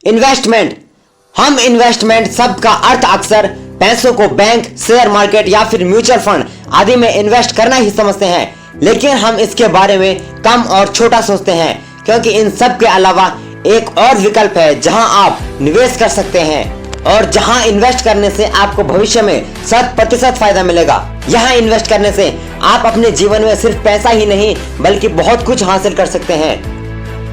Investment. हम investment शब्द का अर्थ अक्सर पैसों को बैंक, शेयर मार्केट या फिर म्यूचुअल फंड आदि में इन्वेस्ट करना ही समझते हैं, लेकिन हम इसके बारे में कम और छोटा सोचते हैं, क्योंकि इन सब के अलावा एक और विकल्प है जहां आप निवेश कर सकते हैं और जहां इन्वेस्ट करने से आपको भविष्य में 100% फायदा मिलेगा। यहाँ इन्वेस्ट करने से आप अपने जीवन में सिर्फ पैसा ही नहीं बल्कि बहुत कुछ हासिल कर सकते हैं।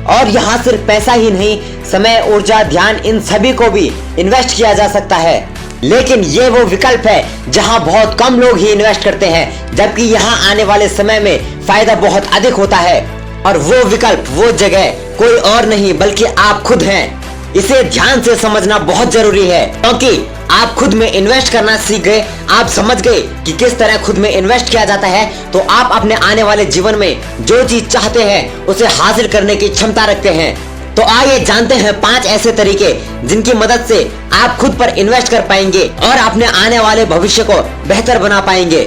और यहाँ सिर्फ पैसा ही नहीं, समय, ऊर्जा, ध्यान, इन सभी को भी इन्वेस्ट किया जा सकता है। लेकिन ये वो विकल्प है जहाँ बहुत कम लोग ही इन्वेस्ट करते हैं, जबकि यहाँ आने वाले समय में फायदा बहुत अधिक होता है। और वो विकल्प, वो जगह कोई और नहीं बल्कि आप खुद हैं। इसे ध्यान से समझना बहुत जरूरी है, क्योंकि आप खुद में इन्वेस्ट करना सीख गए, आप समझ गए कि किस तरह खुद में इन्वेस्ट किया जाता है, तो आप अपने आने वाले जीवन में जो चीज चाहते हैं उसे हासिल करने की क्षमता रखते हैं। तो आइए जानते हैं 5 ऐसे तरीके जिनकी मदद से आप खुद पर इन्वेस्ट कर पाएंगे और अपने आने वाले भविष्य को बेहतर बना पाएंगे।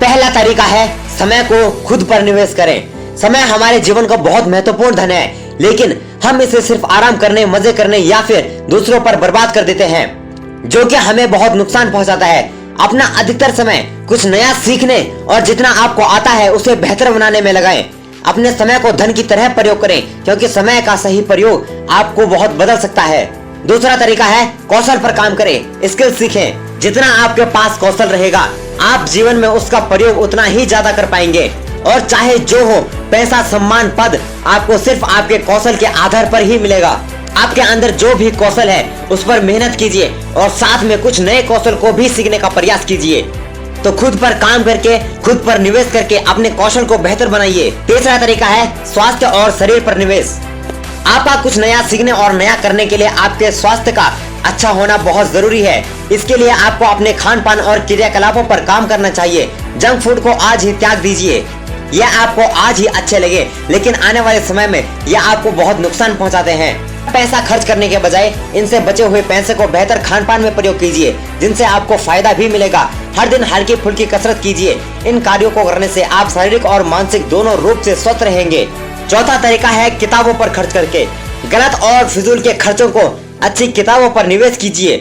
पहला तरीका है समय को खुद पर निवेश करें। समय हमारे जीवन का बहुत महत्वपूर्ण धन है, लेकिन हम इसे सिर्फ आराम करने, मजे करने या फिर दूसरों पर बर्बाद कर देते हैं, जो कि हमें बहुत नुकसान पहुंचाता है। अपना अधिकतर समय कुछ नया सीखने और जितना आपको आता है उसे बेहतर बनाने में लगाएं। अपने समय को धन की तरह प्रयोग करें, क्योंकि समय का सही प्रयोग आपको बहुत बदल सकता है। दूसरा तरीका है कौशल पर काम करें, स्किल सीखें। जितना आपके पास कौशल रहेगा, आप जीवन में उसका प्रयोग उतना ही ज्यादा कर पाएंगे। और चाहे जो हो, पैसा, सम्मान, पद आपको सिर्फ आपके कौशल के आधार पर ही मिलेगा। आपके अंदर जो भी कौशल है उस पर मेहनत कीजिए और साथ में कुछ नए कौशल को भी सीखने का प्रयास कीजिए। तो खुद पर काम करके, खुद पर निवेश करके अपने कौशल को बेहतर बनाइए। तीसरा तरीका है स्वास्थ्य और शरीर पर निवेश। आपका कुछ नया सीखने और नया करने के लिए आपके स्वास्थ्य का अच्छा होना बहुत जरूरी है। इसके लिए आपको अपने खान पान और क्रियाकलापों पर काम करना चाहिए। जंक फूड को आज ही त्याग दीजिए। यह आपको आज ही अच्छे लगे, लेकिन आने वाले समय में यह आपको बहुत नुकसान पहुंचाते हैं। पैसा खर्च करने के बजाय इनसे बचे हुए पैसे को बेहतर खान पान में प्रयोग कीजिए, जिनसे आपको फायदा भी मिलेगा। हर दिन हल्की फुल्की कसरत कीजिए। इन कार्यों को करने से आप शारीरिक और मानसिक दोनों रूप से स्वस्थ रहेंगे। चौथा तरीका है किताबों पर खर्च करके। गलत और फिजूल के खर्चों को अच्छी किताबों पर निवेश कीजिए।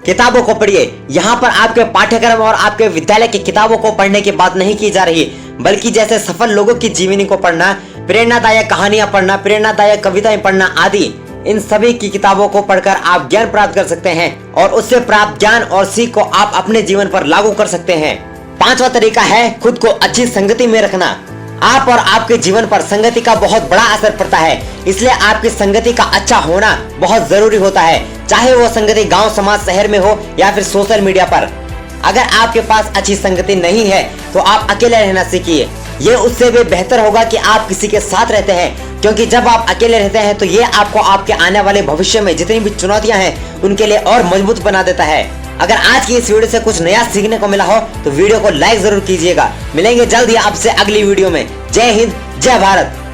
किताबों को पढ़िए। यहाँ पर आपके पाठ्यक्रम और आपके विद्यालय की किताबों को पढ़ने की बात नहीं की जा रही, बल्कि जैसे सफल लोगों की जीवनी को पढ़ना, प्रेरणादायक कहानियां पढ़ना, प्रेरणादायक कविताएं पढ़ना आदि। इन सभी की किताबों को पढ़कर आप ज्ञान प्राप्त कर सकते हैं और उससे प्राप्त ज्ञान और सीख को आप अपने जीवन पर लागू कर सकते हैं। पांचवा तरीका है खुद को अच्छी संगति में रखना। आप और आपके जीवन पर संगति का बहुत बड़ा असर पड़ता है, इसलिए आपकी संगति का अच्छा होना बहुत जरूरी होता है, चाहे वो संगति गांव, समाज, शहर में हो या फिर सोशल मीडिया पर। अगर आपके पास अच्छी संगति नहीं है तो आप अकेले रहना सीखिए। ये उससे भी बेहतर होगा कि आप किसी के साथ रहते हैं, क्योंकि जब आप अकेले रहते हैं तो ये आपको आपके आने वाले भविष्य में जितनी भी चुनौतियां हैं उनके लिए और मजबूत बना देता है। अगर आज की इस वीडियो से कुछ नया सीखने को मिला हो तो वीडियो को लाइक जरूर कीजिएगा। मिलेंगे जल्द ही आपसे अगली वीडियो में। जय हिंद, जय भारत।